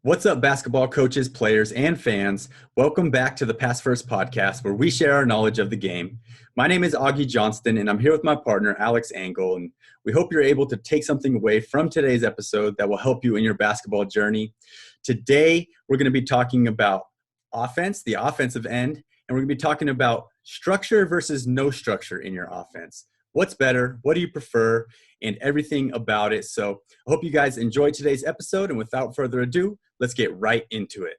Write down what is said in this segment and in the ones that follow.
What's up, basketball coaches, players, and fans? Welcome back to the Pass First podcast, where we share our knowledge of the game. My name is Augie Johnston, and I'm here with my partner, Alex Angle, and we hope you're able to take something away from today's episode that will help you in your basketball journey. Today, we're going to be talking about offense, the offensive end, and we're going to be talking about structure versus no structure in your offense. What's better? What do you prefer? And everything about it. So I hope you guys enjoyed today's episode. And without further ado, let's get right into it.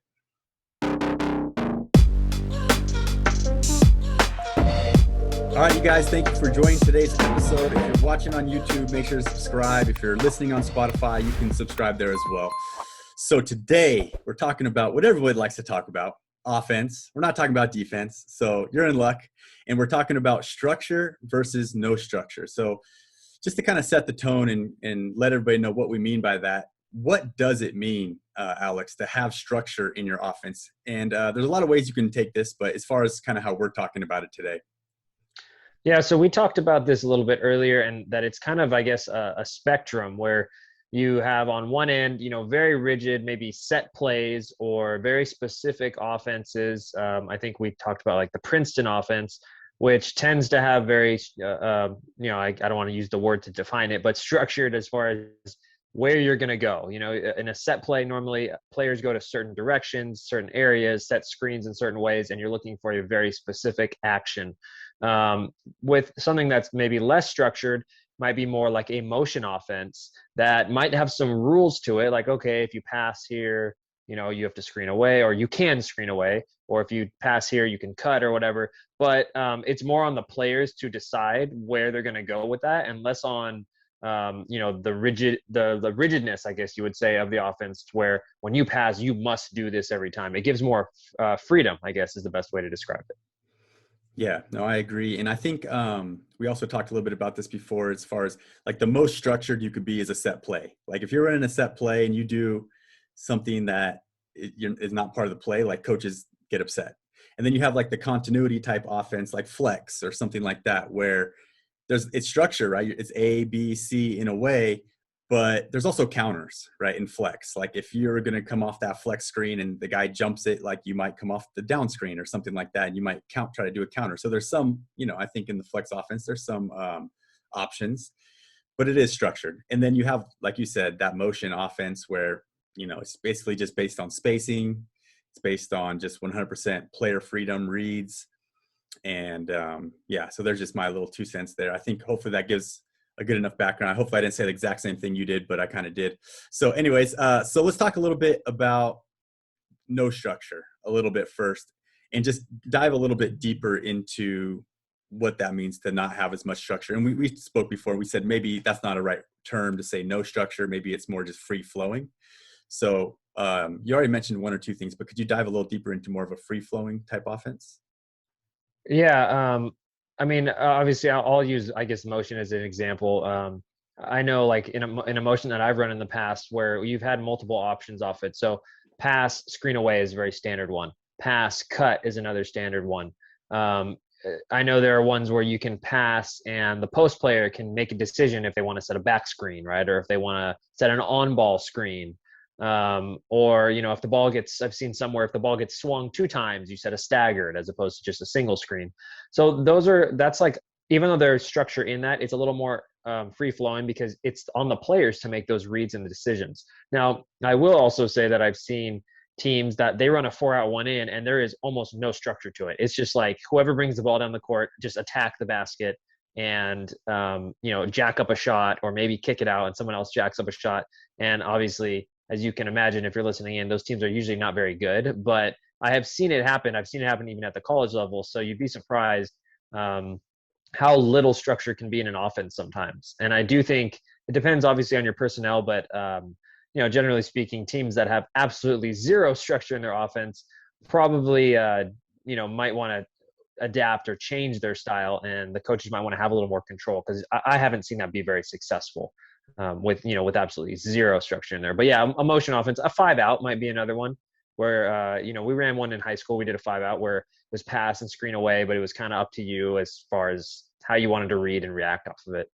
All right, you guys, thank you for joining today's episode. If you're watching on YouTube, make sure to subscribe. If you're listening on Spotify, you can subscribe there as well. So today we're talking about what everybody likes to talk about, offense. We're not talking about defense, so you're in luck. And we're talking about structure versus no structure. So just to kind of set the tone and let everybody know what we mean by that, what does it mean, Alex, to have structure in your offense? And there's a lot of ways you can take this, but as far as kind of how we're talking about it today. Yeah, so we talked about this a little bit earlier, and that it's kind of, I guess, a spectrum where you have on one end, very rigid, maybe set plays or very specific offenses. I think we talked about like the Princeton offense, which tends to have very, I don't want to use the word to define it, but structured as far as where you're going to go. In a set play, normally players go to certain directions, certain areas, set screens in certain ways, and you're looking for a very specific action. With something that's maybe less structured, might be more like a motion offense that might have some rules to it. Like, okay, if you pass here, you have to screen away, or you can screen away, or if you pass here, you can cut or whatever. But it's more on the players to decide where they're going to go with that, and less on the rigidness, I guess you would say, of the offense, where when you pass, you must do this every time. It gives more freedom, I guess, is the best way to describe it. Yeah, no, I agree. And I think we also talked a little bit about this before, as far as like the most structured you could be is a set play. Like if you're running a set play and you do something that is not part of the play, like coaches get upset. And then you have like the continuity type offense, like flex or something like that, where it's structure, right? It's A, B, C in a way, but there's also counters, right? In flex, like if you're going to come off that flex screen and the guy jumps it, like you might come off the down screen or something like that, and you might try to do a counter. So there's some, I think in the flex offense, there's some options, but it is structured. And then you have, like you said, that motion offense where, it's basically just based on spacing. It's based on just 100% player freedom reads. And so there's just my little 2 cents there. I think hopefully that gives a good enough background. Hopefully I didn't say the exact same thing you did, but I kind of did. So anyways, so let's talk a little bit about no structure a little bit first, and just dive a little bit deeper into what that means to not have as much structure. And we spoke before, we said maybe that's not a right term to say no structure. Maybe it's more just free flowing. So you already mentioned one or two things, but could you dive a little deeper into more of a free flowing type offense? Yeah. Obviously I'll use, I guess, motion as an example. I know like in a motion that I've run in the past where you've had multiple options off it. So pass, screen away is a very standard one. Pass, cut is another standard one. I know there are ones where you can pass and the post player can make a decision if they want to set a back screen, right? Or if they want to set an on-ball screen. Or if the ball gets, I've seen somewhere, if the ball gets swung 2 times, you set a staggered as opposed to just a single screen. So that's like, even though there's structure in that, it's a little more free flowing because it's on the players to make those reads and the decisions. Now, I will also say that I've seen teams that they run a 4-out 1-in and there is almost no structure to it. It's just like whoever brings the ball down the court, just attack the basket and, jack up a shot, or maybe kick it out and someone else jacks up a shot. And obviously, as you can imagine, if you're listening in, those teams are usually not very good, but I have seen it happen. I've seen it happen even at the college level. So you'd be surprised how little structure can be in an offense sometimes. And I do think it depends obviously on your personnel, but generally speaking, teams that have absolutely zero structure in their offense probably, might want to adapt or change their style, and the coaches might want to have a little more control, because I haven't seen that be very successful with absolutely zero structure in there. But yeah, a motion offense, a 5-out might be another one where, we ran one in high school. We did a 5-out where it was pass and screen away, but it was kind of up to you as far as how you wanted to read and react off of it.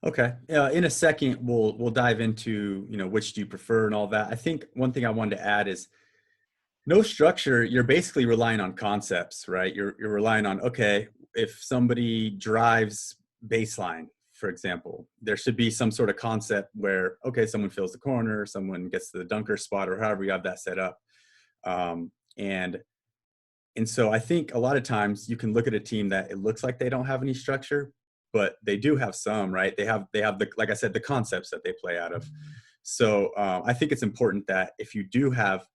Okay. In a second, we'll dive into, which do you prefer and all that. I think one thing I wanted to add is no structure. You're basically relying on concepts, right? You're relying on, okay, if somebody drives baseline, for example, there should be some sort of concept where, okay, someone fills the corner, someone gets to the dunker spot, or however you have that set up. Um, and and so I think a lot of times you can look at a team that it looks like they don't have any structure, but they do have some, right? They have the, like I said, the concepts that they play out of. So I think it's important that if you do have,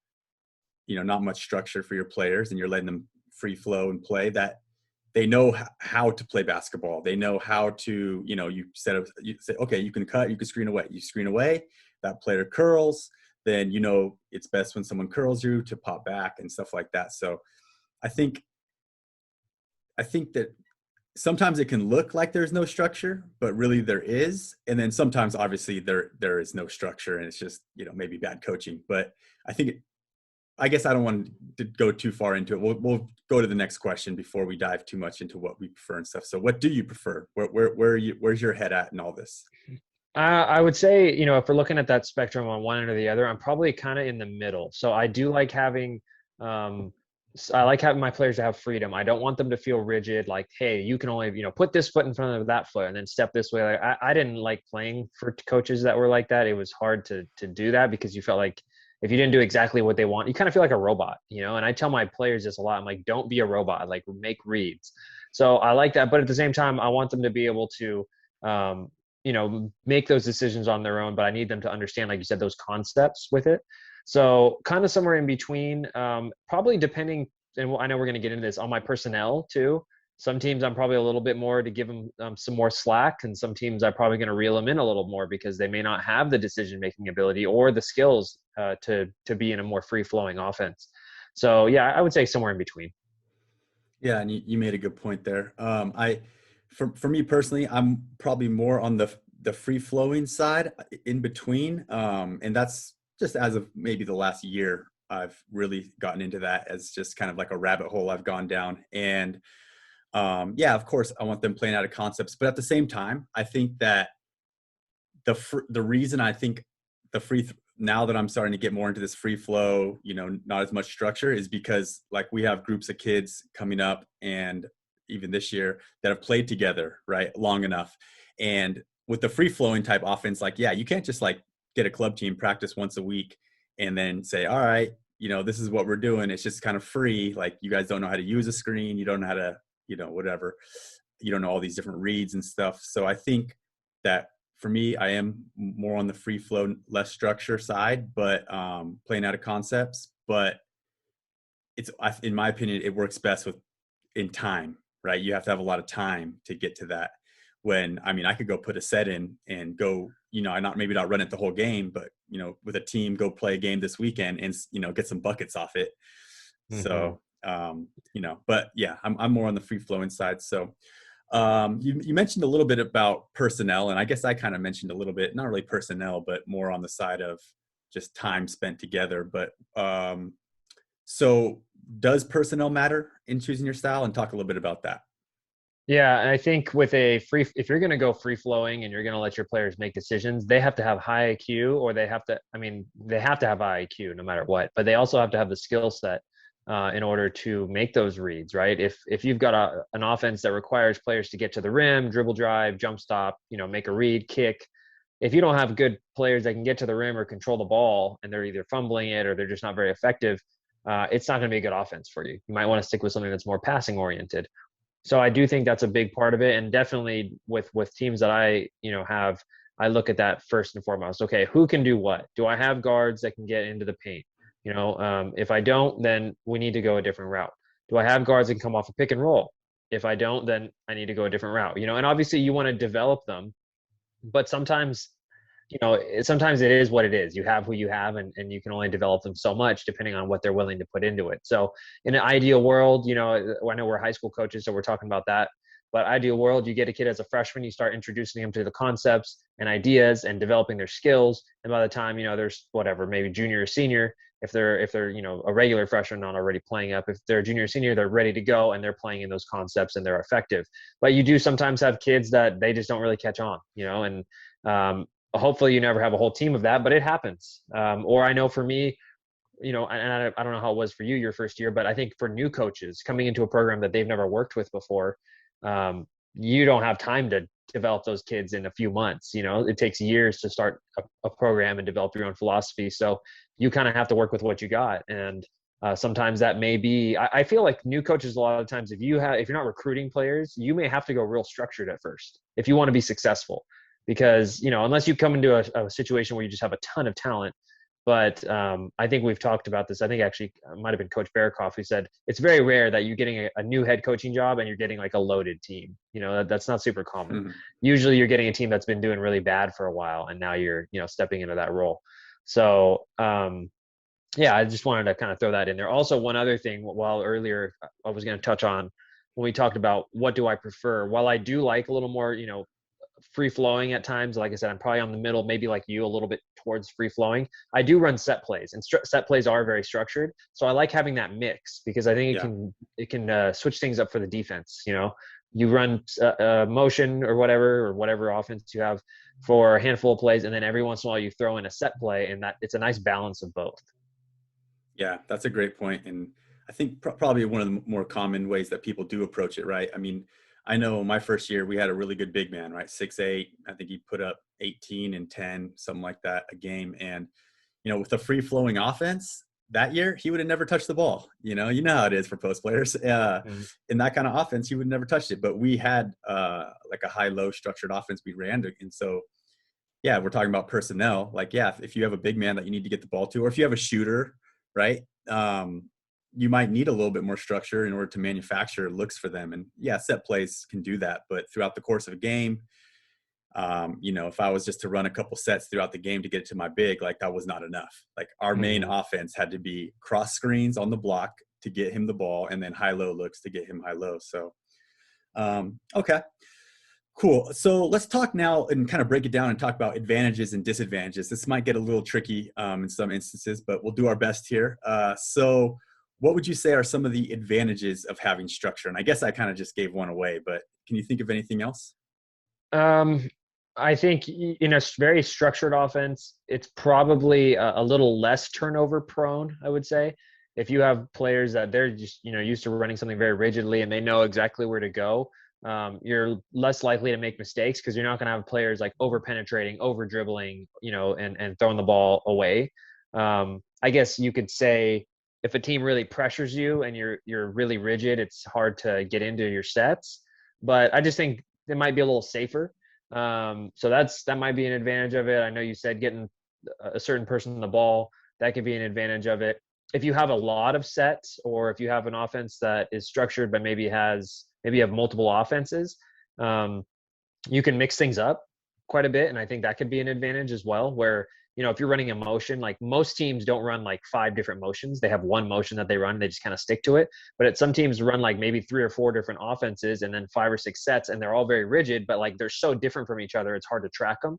not much structure for your players and you're letting them free flow and play, that they know how to play basketball. They know how to, you set up, you say, okay, you can cut, you can screen away. You screen away, that player curls, then it's best when someone curls you to pop back and stuff like that. So I think that sometimes it can look like there's no structure, but really there is. And then sometimes obviously there is no structure and it's just, maybe bad coaching. But I think I guess I don't want to go too far into it. We'll go to the next question before we dive too much into what we prefer and stuff. So what do you prefer? Where's your head at in all this? I would say, if we're looking at that spectrum on one end or the other, I'm probably kind of in the middle. So I do like um, I like having my players to have freedom. I don't want them to feel rigid, like, hey, you can only, put this foot in front of that foot and then step this way. Like, I didn't like playing for coaches that were like that. It was hard to do that because you felt like if you didn't do exactly what they want, you kind of feel like a robot, And I tell my players this a lot. I'm like, don't be a robot, like make reads. So I like that. But at the same time, I want them to be able to, um, make those decisions on their own, but I need them to understand, like you said, those concepts with it. So kind of somewhere in between, probably depending, and I know we're going to get into this on my personnel too. Some teams I'm probably a little bit more to give them some more slack, and some teams I'm probably going to reel them in a little more because they may not have the decision making ability or the skills to be in a more free flowing offense. So yeah, I would say somewhere in between. Yeah, and you made a good point there. For me personally, I'm probably more on the free flowing side in between, and that's just as of maybe the last year. I've really gotten into that as just kind of like a rabbit hole I've gone down. And yeah, of course, I want them playing out of concepts, but at the same time, I think that the reason I think the now that I'm starting to get more into this free flow, not as much structure, is because like we have groups of kids coming up and even this year that have played together, right, long enough. And with the free flowing type offense, like, yeah, you can't just like get a club team practice once a week and then say, all right, this is what we're doing. It's just kind of free. Like you guys don't know how to use a screen. You don't know how to, whatever. You don't know all these different reads and stuff. So I think that for me, I am more on the free flow, less structure side, but playing out of concepts. But in my opinion, it works best in time, right? You have to have a lot of time to get to that. When I mean, I could go put a set in and go, maybe not run it the whole game, but with a team, go play a game this weekend and get some buckets off it. Mm-hmm. So but yeah, I'm more on the free flowing side. So you mentioned a little bit about personnel, and I guess I kind of mentioned a little bit, not really personnel, but more on the side of just time spent together. But so does personnel matter in choosing your style? And talk a little bit about that. Yeah, and I think with if you're going to go free flowing and you're going to let your players make decisions, they have to have high IQ, or they have to have high IQ no matter what, but they also have to have the skill set in order to make those reads, right? If you've got an offense that requires players to get to the rim, dribble drive, jump stop, make a read, kick, if you don't have good players that can get to the rim or control the ball, and they're either fumbling it or they're just not very effective, it's not going to be a good offense for you. You might want to stick with something that's more passing oriented. So I do think that's a big part of it, and definitely with teams that I have, I look at that first and foremost. Okay, who can do what? Do I have guards that can get into the paint? If I don't, then we need to go a different route. Do I have guards that can come off a pick and roll? If I don't, then I need to go a different route. And obviously you want to develop them, but sometimes it is what it is. You have who you have, and you can only develop them so much depending on what they're willing to put into it. So in an ideal world, I know we're high school coaches, so we're talking about that. But ideal world, you get a kid as a freshman, you start introducing them to the concepts and ideas and developing their skills. And by the time, there's whatever, maybe junior or senior, if they're a regular freshman not already playing up, if they're a junior or senior, they're ready to go and they're playing in those concepts and they're effective. But you do sometimes have kids that they just don't really catch on, and hopefully you never have a whole team of that, but it happens. Or I know for me, and I don't know how it was for you your first year, but I think for new coaches coming into a program that they've never worked with before, you don't have time to develop those kids in a few months. It takes years to start a program and develop your own philosophy. So you kind of have to work with what you got. And sometimes that may be, I feel like new coaches, a lot of times, if you're not recruiting players, you may have to go real structured at first if you want to be successful, because, unless you come into a situation where you just have a ton of talent. But I think we've talked about this. I think actually it might have been Coach Barakoff who said it's very rare that you're getting a new head coaching job and you're getting like a loaded team. That's not super common. Mhm. Usually you're getting a team that's been doing really bad for a while and now you're stepping into that role. So yeah, I just wanted to kind of throw that in there. Also, one other thing, while earlier I was going to touch on when we talked about what do I prefer. While I do like a little more, free flowing at times, like I said, I'm probably on the middle, maybe like you, a little bit towards free flowing. I do run set plays, and set plays are very structured. So I like having that mix because I think it can switch things up for the defense. You run motion or whatever offense you have for a handful of plays, and then every once in a while you throw in a set play, and that it's a nice balance of both. Yeah, that's a great point. And I think probably one of the more common ways that people do approach it, right? I mean, I know my first year we had a really good big man, right? 6'8". I think he put up 18 and 10, something like that a game. And, with a free flowing offense that year, he would have never touched the ball. You know how it is for post players. Mm-hmm. In that kind of offense, he would never touched it. But we had like a high-low structured offense we ran to. And so, yeah, we're talking about personnel. Like, yeah, if you have a big man that you need to get the ball to, or if you have a shooter, right? You might need a little bit more structure in order to manufacture looks for them. And yeah, set plays can do that. But throughout the course of a game, if I was just to run a couple sets throughout the game to get to my big, like that was not enough. Like our main offense had to be cross screens on the block to get him the ball and then high-low looks to get him high-low. So, okay. Cool. So let's talk now and kind of break it down and talk about advantages and disadvantages. This might get a little tricky in some instances, but we'll do our best here. So what would you say are some of the advantages of having structure? And I guess I kind of just gave one away, but can you think of anything else? I think in a very structured offense, it's probably a little less turnover prone, I would say. If you have players that they're just, used to running something very rigidly and they know exactly where to go, you're less likely to make mistakes because you're not going to have players like over penetrating, over dribbling, and throwing the ball away. I guess you could say if a team really pressures you and you're really rigid, it's hard to get into your sets. But I just think it might be a little safer. So that might be an advantage of it. I know you said getting a certain person the ball, that could be an advantage of it. If you have a lot of sets, or if you have an offense that is structured but maybe you have multiple offenses, you can mix things up quite a bit, and I think that could be an advantage as well, where if you're running a motion, like most teams don't run like 5 different motions. They have one motion that they run, they just kind of stick to it. But some teams run like maybe 3 or 4 different offenses and then 5 or 6 sets, and they're all very rigid, but like they're so different from each other, it's hard to track them.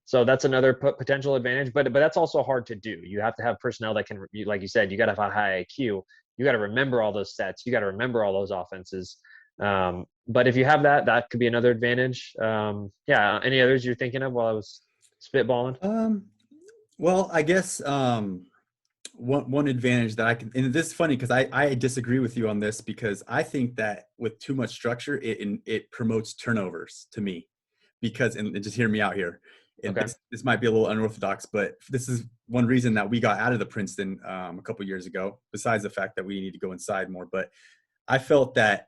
So that's another potential advantage, but that's also hard to do. You have to have personnel that can, like you said, you got to have a high IQ. You got to remember all those sets. You got to remember all those offenses. But if you have that, that could be another advantage. Yeah. Any others you're thinking of while I was spitballing? Well, I guess one advantage that I can, and this is funny because I disagree with you on this, because I think that with too much structure, it promotes turnovers to me. Because, and just hear me out here, and Okay. this might be a little unorthodox, but this is one reason that we got out of the Princeton a couple years ago, besides the fact that we need to go inside more. But I felt that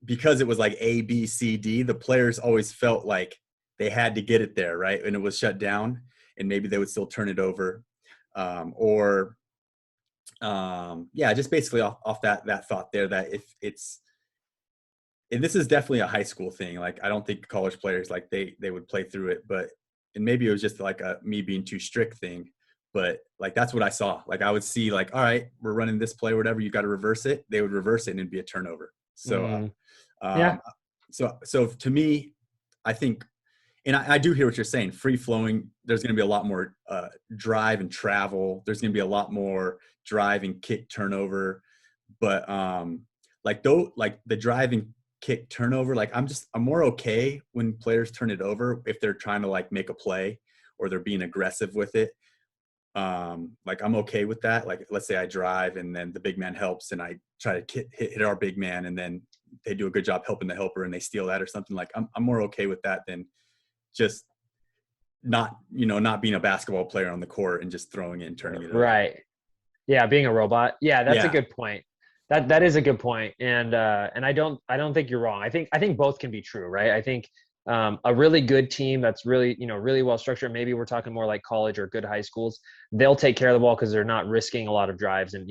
because it was like A, B, C, D, the players always felt like they had to get it there, right? And it was shut down, and maybe they would still turn it over. Yeah, just basically off that thought there, that if it's, and this is definitely a high school thing. Like, I don't think college players, like they would play through it, but, and maybe it was just like a me being too strict thing, but like, that's what I saw. Like I would see like, all right, we're running this play or whatever, you got to reverse it. They would reverse it and it'd be a turnover. So, Yeah. So to me, I think, and I do hear what you're saying. Free flowing, there's going to be a lot more drive and travel. There's going to be a lot more drive and kick turnover. But like though, like the drive and kick turnover, like I'm more okay when players turn it over if they're trying to like make a play or they're being aggressive with it. Like I'm okay with that. Like let's say I drive and then the big man helps and I try to hit our big man and then they do a good job helping the helper and they steal that or something. Like I'm more okay with that than just not being a basketball player on the court and just throwing it and turning it over. Right. Yeah, being a robot. Yeah, that's a Yeah. good point. That is a good point. And I don't think you're wrong. I think both can be true, right? I think a really good team that's really, really well structured, maybe we're talking more like college or good high schools, they'll take care of the ball because they're not risking a lot of drives and,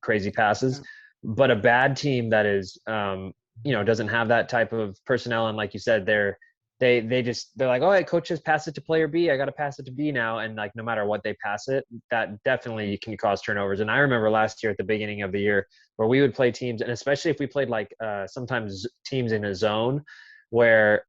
crazy passes. But a bad team that is doesn't have that type of personnel, and like you said, they're like, oh, coach just pass it to player B. I got to pass it to B now. And like, no matter what they pass it, that definitely can cause turnovers. And I remember last year at the beginning of the year where we would play teams, and especially if we played like sometimes teams in a zone where,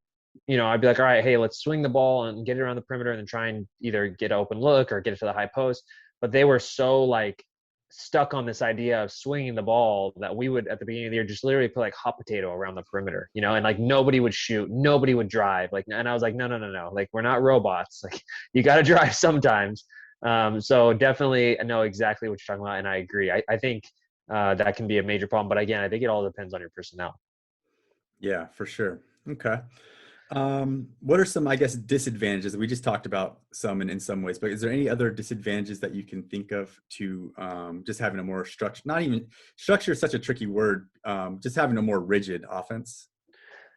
I'd be like, all right, hey, let's swing the ball and get it around the perimeter and then try and either get an open look or get it to the high post. But they were so like stuck on this idea of swinging the ball that we would at the beginning of the year just literally put like hot potato around the perimeter, and like nobody would shoot, nobody would drive, like, and I was like, no, no, no, no, like we're not robots, like you got to drive sometimes. So definitely I know exactly what you're talking about, and I agree. I think that can be a major problem, but again, I think it all depends on your personnel. Yeah, for sure. Okay. What are some, I guess, disadvantages? We just talked about some in some ways, but is there any other disadvantages that you can think of to just having a more structure? Not even structure is such a tricky word. Just having a more rigid offense.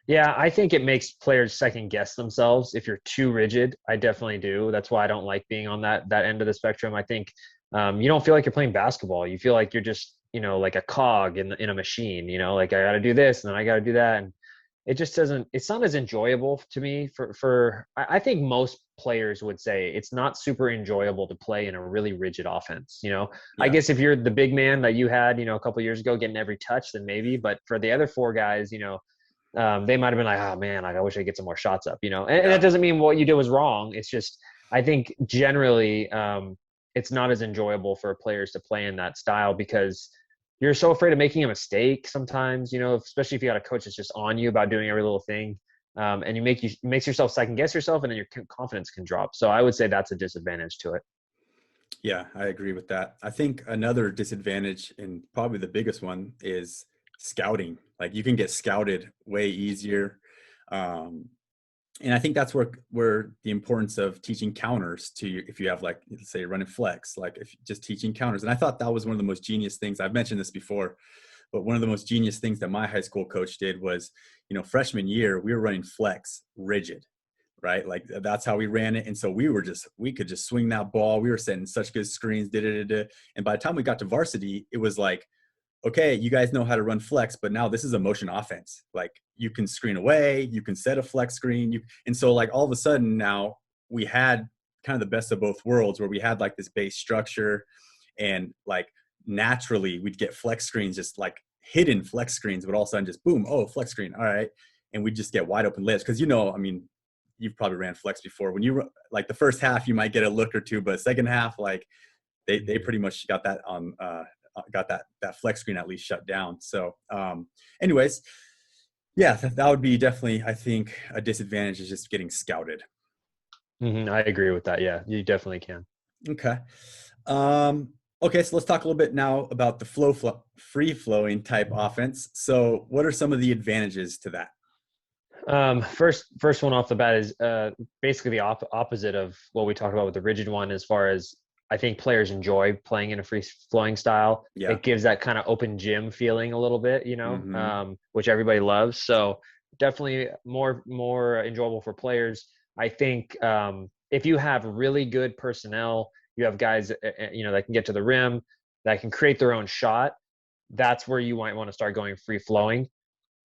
Yeah, I think it makes players second guess themselves if you're too rigid. I definitely do. That's why I don't like being on that end of the spectrum. I think you don't feel like you're playing basketball. You feel like you're just like a cog in a machine. Like I got to do this and then I got to do that, and it just doesn't. It's not as enjoyable to me. I think most players would say it's not super enjoyable to play in a really rigid offense. I Yeah. guess if you're the big man that you had a couple years ago getting every touch, then maybe. But for the other four guys, they might have been like, oh man, like I wish I get some more shots up, and that Yeah. doesn't mean what you did was wrong. It's just, I think generally, it's not as enjoyable for players to play in that style because you're so afraid of making a mistake sometimes, especially if you got a coach that's just on you about doing every little thing. And makes yourself second guess yourself, and then your confidence can drop. So I would say that's a disadvantage to it. Yeah, I agree with that. I think another disadvantage, and probably the biggest one, is scouting. Like you can get scouted way easier. Um, and I think that's where the importance of teaching counters to, if you have like, let's say running flex, like if just teaching counters. And I thought that was one of the most genius things. I've mentioned this before, but one of the most genius things that my high school coach did was, freshman year, we were running flex rigid, right? Like that's how we ran it. And so we could just swing that ball. We were setting such good screens, and by the time we got to varsity, it was like, okay, you guys know how to run flex, but now this is a motion offense. Like you can screen away, you can set a flex screen. And so like all of a sudden now we had kind of the best of both worlds where we had like this base structure and like naturally we'd get flex screens, just like hidden flex screens, but all of a sudden just boom, oh, flex screen. All right. And we just get wide open layups. Cause I mean, you've probably ran flex before. When you like the first half, you might get a look or two, but second half, like they pretty much got that on, got that flex screen at least shut down. So anyways, yeah, that would be definitely, I think, a disadvantage is just getting scouted. I agree with that. Yeah, you definitely can. Okay. Um, okay, so let's talk a little bit now about the free flowing type offense. So what are some of the advantages to that? First one off the bat is basically the opposite of what we talked about with the rigid one. As far as I think players enjoy playing in a free flowing style, Yeah. it gives that kind of open gym feeling a little bit, Mm-hmm. which everybody loves. So definitely more enjoyable for players. I think if you have really good personnel, you have guys that can get to the rim, that can create their own shot. That's where you might want to start going free flowing.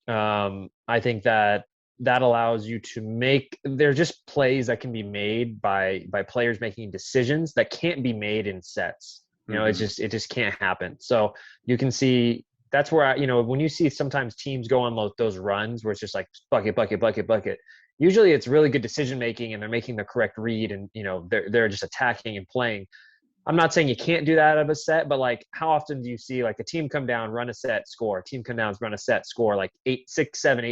I think that allows you to make, they're just plays that can be made by players making decisions that can't be made in sets. It Mm-hmm. just can't happen. So you can see that's where when you see sometimes teams go on those runs where it's just like bucket, bucket, bucket, bucket. Usually, it's really good decision making, and they're making the correct read, and they're just attacking and playing. I'm not saying you can't do that out of a set, but like how often do you see like a team come down, run a set, score, team come down, run a set, score like 8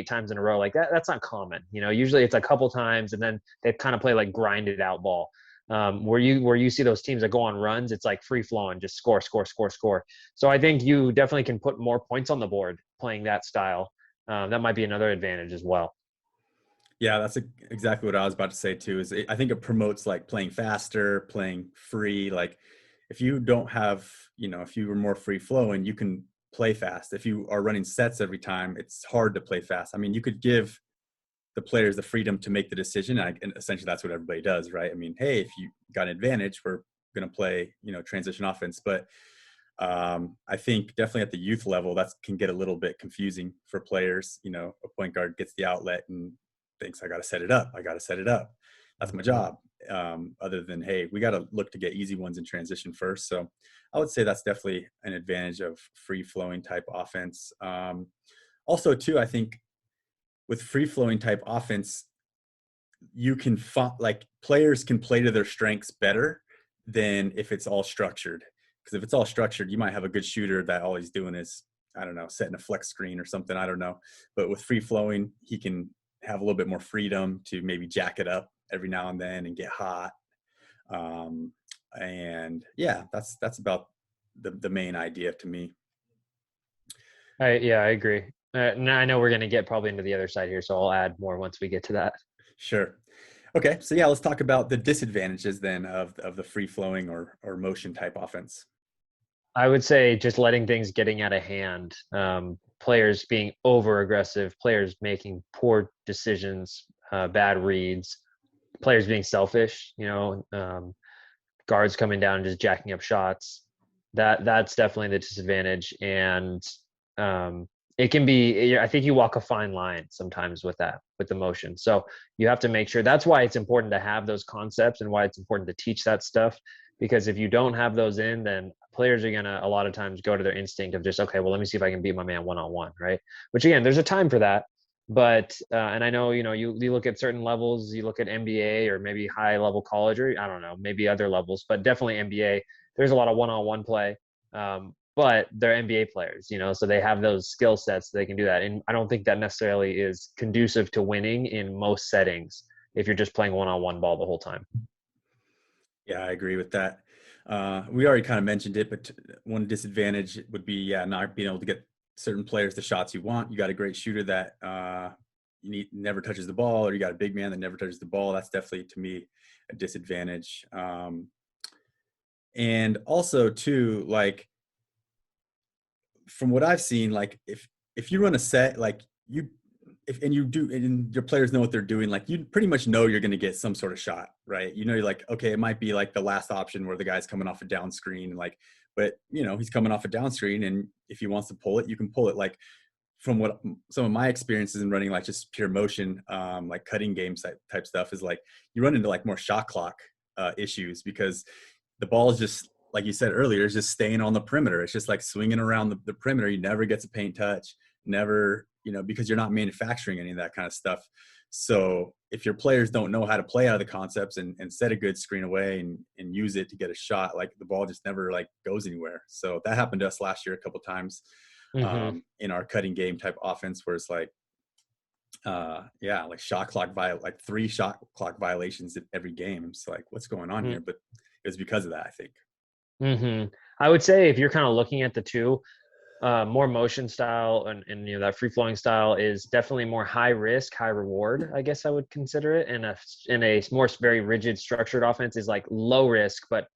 times in a row? Like that's not common. Usually it's a couple times and then they kind of play like grinded out ball. Where you see those teams that go on runs, it's like free flowing, just score, score, score, score. So I think you definitely can put more points on the board playing that style. That might be another advantage as well. Yeah, that's exactly what I was about to say too. I think it promotes like playing faster, playing free. Like if you don't have, if you were more free flowing, you can play fast. If you are running sets every time, it's hard to play fast. I mean, you could give the players the freedom to make the decision, and essentially that's what everybody does, right? I mean, hey, if you got an advantage, we're going to play, transition offense. But I think definitely at the youth level, that can get a little bit confusing for players. A point guard gets the outlet and thinks, I got to set it up. I got to set it up. That's my Mhm. job. Other than, hey, we got to look to get easy ones in transition first. So I would say that's definitely an advantage of free flowing type offense. Also, too, I think with free flowing type offense, you can like players can play to their strengths better than if it's all structured. Because if it's all structured, you might have a good shooter that all he's doing is, I don't know, setting a flex screen or something. I don't know. But with free flowing, he can have a little bit more freedom to maybe jack it up every now and then and get hot. Um, and yeah, that's about the main idea to me. Yeah, I agree. Now I know we're going to get probably into the other side here, so I'll add more once we get to that. Sure. Okay, so yeah, let's talk about the disadvantages then of the free flowing or motion type offense. I would say just letting things getting out of hand, players being over aggressive, players making poor decisions, bad reads, players being selfish, guards coming down and just jacking up shots. That's definitely the disadvantage. And it can be, I think you walk a fine line sometimes with that, with the motion. So you have to make sure. That's why it's important to have those concepts and why it's important to teach that stuff. Because if you don't have those in, then players are gonna a lot of times go to their instinct of just, okay, well, let me see if I can beat my man one on one, right? Which again, there's a time for that. But and I know you look at certain levels, you look at NBA or maybe high level college, or I don't know, maybe other levels, but definitely NBA. There's a lot of one on one play. But they're NBA players, so they have those skill sets, so they can do that. And I don't think that necessarily is conducive to winning in most settings if you're just playing one-on-one ball the whole time. Yeah, I agree with that. We already kind of mentioned it, but one disadvantage would be, yeah, not being able to get certain players the shots you want. You got a great shooter that never touches the ball, or you got a big man that never touches the ball. That's definitely, to me, a disadvantage. And also, too, like from what I've seen, like if you run a set, like you if and you do and your players know what they're doing, like you pretty much know you're gonna get some sort of shot, right? You're like, okay, it might be like the last option where the guy's coming off a down screen, like, but he's coming off a down screen, and if he wants to pull it, you can pull it. Like from what some of my experiences in running like just pure motion, like cutting games type stuff is like you run into like more shot clock issues because the ball is just like you said earlier, is just staying on the perimeter. It's just like swinging around the perimeter. You never get a paint touch, never, because you're not manufacturing any of that kind of stuff. So if your players don't know how to play out of the concepts and set a good screen away and use it to get a shot, like the ball just never like goes anywhere. So that happened to us last year a couple times Mm-hmm. in our cutting game type offense where it's like, yeah, like like 3 shot clock violations in every game. It's like, what's going on here? But it was because of that, I think. Mm-hmm. I would say if you're kind of looking at the two, more motion style and that free flowing style is definitely more high risk, high reward. I guess I would consider it. And in a more very rigid, structured offense is like low risk, but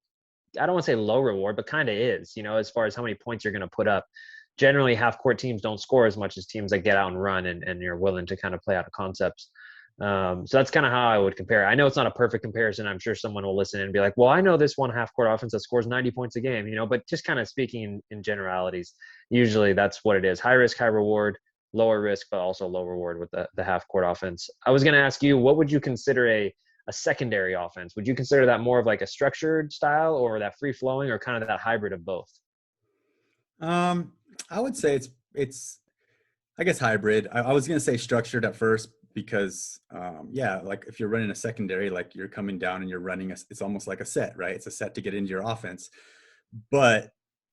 I don't want to say low reward, but kind of is. As far as how many points you're going to put up. Generally, half court teams don't score as much as teams that get out and run and you're willing to kind of play out of concepts. So that's kind of how I would compare. I know it's not a perfect comparison. I'm sure someone will listen and be like, well, I know this one half court offense that scores 90 points a game, but just kind of speaking in generalities, usually that's what it is. High risk, high reward, lower risk, but also low reward with the half court offense. I was going to ask you, what would you consider a secondary offense? Would you consider that more of like a structured style or that free flowing or kind of that hybrid of both? I would say it's I guess hybrid. I was gonna say structured at first because yeah, like if you're running a secondary, like you're coming down and you're running it's almost like a set, right? It's a set to get into your offense. But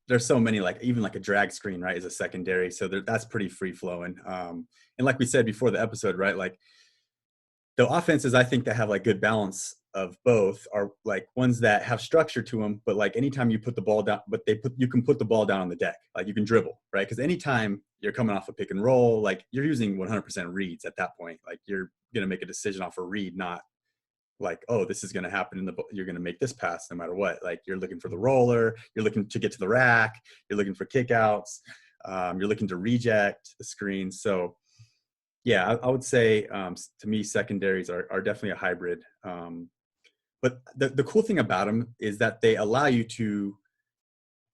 there's so many, like even like a drag screen, right, is a secondary. So that's pretty free flowing. And like we said before the episode, right, like the offenses I think that have like good balance of both are like ones that have structure to them, but like anytime you put the ball down, but you can put the ball down on the deck, like you can dribble, right? Because anytime you're coming off a pick and roll, like you're using 100% reads at that point. Like you're gonna make a decision off a read, not like, oh, this is gonna happen you're gonna make this pass no matter what. Like you're looking for the roller, you're looking to get to the rack, you're looking for kickouts, you're looking to reject the screen. So yeah, I would say to me, secondaries are definitely a hybrid. But the cool thing about them is that they allow you to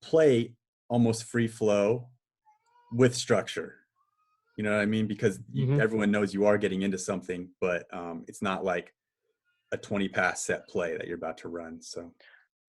play almost free flow with structure. You know what I mean? Because Hmm. everyone knows you are getting into something, but it's not like a 20 pass set play that you're about to run. So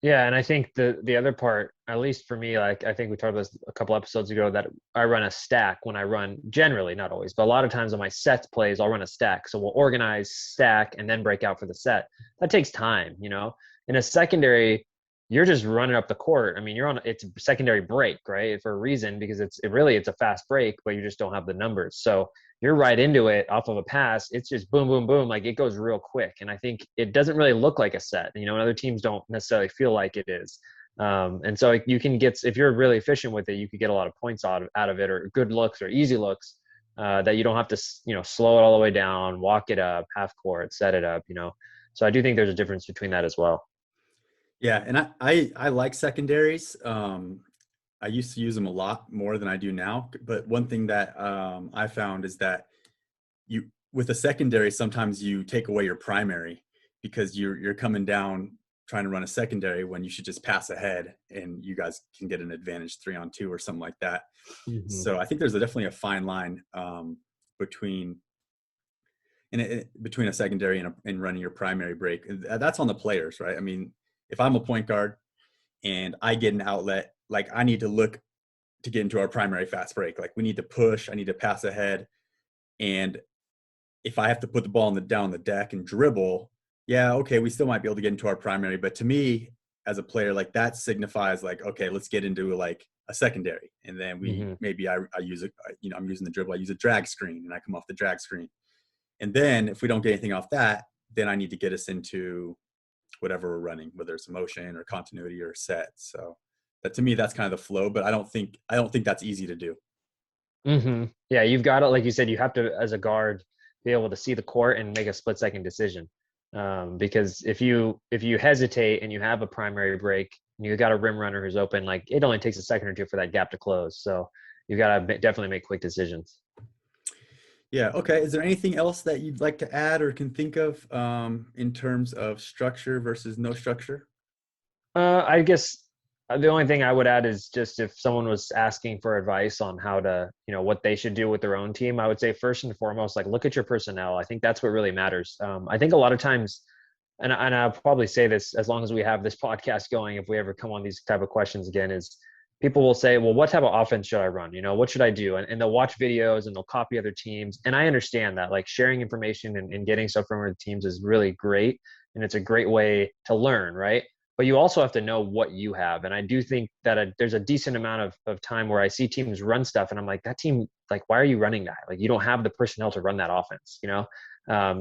Yeah, and I think the other part, at least for me, like I think we talked about this a couple episodes ago, that I run a stack when I run, generally, not always, but a lot of times on my sets plays, I'll run a stack. So we'll organize, stack, and then break out for the set. That takes time, you know. In a secondary, you're just running up the court. I mean, it's a secondary break, right? For a reason, because it's a fast break, but you just don't have the numbers. So you're right into it off of a pass. It's just boom, boom, boom. Like it goes real quick. And I think it doesn't really look like a set, you know, and other teams don't necessarily feel like it is. And so you can get, if you're really efficient with it, you could get a lot of points out of it, or good looks or easy looks, that you don't have to, you know, slow it all the way down, walk it up, half court, set it up, you know. So I do think there's a difference between that as well. yeah, and I like secondaries. I used to use them a lot more than I do now. But one thing that I found is that you with a secondary, sometimes you take away your primary because you're coming down trying to run a secondary when you should just pass ahead and you guys can get an advantage 3-on-2 or something like that. Hmm. So I think there's definitely a fine line between between a secondary and running your primary break. That's on the players, right? I mean, if I'm a point guard and I get an outlet, like I need to look to get into our primary fast break. Like we need to push, I need to pass ahead. And if I have to put the ball down the deck and dribble, yeah, okay, we still might be able to get into our primary. But to me, as a player, like that signifies like, okay, let's get into like a secondary. And then Hmm. I use it, you know, I'm using the dribble, I use a drag screen and I come off the drag screen. And then if we don't get anything off that, then I need to get us into whatever we're running, whether it's a motion or continuity or set. So that to me, that's kind of the flow, but I don't think that's easy to do. Yeah, you've got to, like you said, you have to, as a guard, be able to see the court and make a split-second decision. Because if you hesitate and you have a primary break, and you got a rim runner who's open, like it only takes a second or two for that gap to close. So you got to definitely make quick decisions. Yeah. Okay. Is there anything else that you'd like to add or can think of in terms of structure versus no structure? I guess the only thing I would add is just if someone was asking for advice on how to, you know, what they should do with their own team, I would say first and foremost, like look at your personnel. I think that's what really matters. I think a lot of times, and I'll probably say this as long as we have this podcast going, if we ever come on these type of questions again, is people will say, well, what type of offense should I run? You know, what should I do? And they'll watch videos and they'll copy other teams. And I understand that like sharing information and getting stuff from other teams is really great. And it's a great way to learn, right? But you also have to know what you have. And I do think that there's a decent amount of time where I see teams run stuff and I'm like, that team, like, why are you running that? Like, you don't have the personnel to run that offense, you know?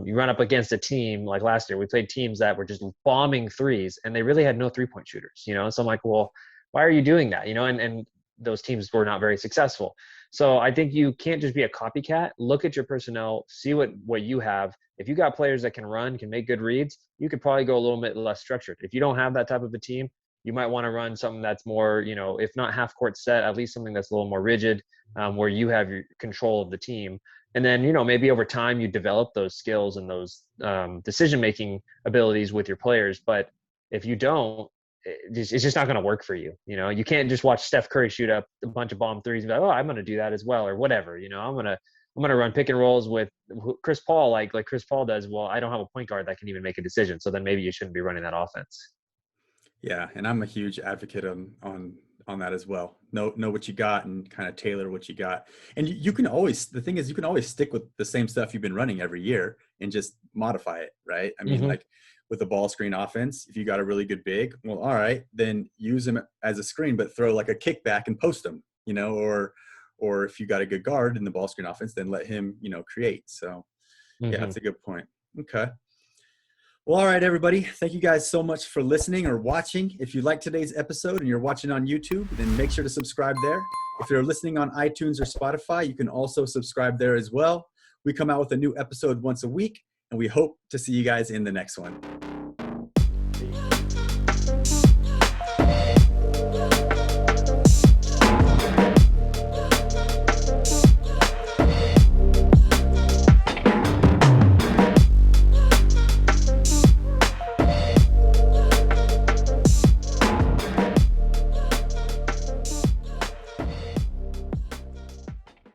You run up against a team like last year, we played teams that were just bombing threes and they really had no 3-point shooters, you know? So I'm like, well, why are you doing that? You know, and those teams were not very successful. So I think you can't just be a copycat. Look at your personnel, see what you have. If you got players that can run, can make good reads, you could probably go a little bit less structured. If you don't have that type of a team, you might want to run something that's more, you know, if not half court set, at least something that's a little more rigid, where you have your control of the team. And then, you know, maybe over time you develop those skills and those decision making abilities with your players. But if you don't, it's just not going to work for you. You know, you can't just watch Steph Curry shoot up a bunch of bomb threes and be like, oh, I'm going to do that as well, or whatever. You know, I'm gonna run pick and rolls with Chris Paul, like Chris Paul does. Well, I don't have a point guard that can even make a decision, so then maybe you shouldn't be running that offense. Yeah, and I'm a huge advocate on on that as well. Know what you got and kind of tailor what you got. And you can always, the thing is, you can always stick with the same stuff you've been running every year and just modify it, right? I mean, Mm-hmm. like with the ball screen offense, if you got a really good big, well, all right, then use him as a screen, but throw like a kickback and post him, or if you got a good guard in the ball screen offense, then let him, create. So yeah, Mm-hmm. that's a good point. Okay. Well, all right, everybody. Thank you guys so much for listening or watching. If you like today's episode and you're watching on YouTube, then make sure to subscribe there. If you're listening on iTunes or Spotify, you can also subscribe there as well. We come out with a new episode once a week, and we hope to see you guys in the next one.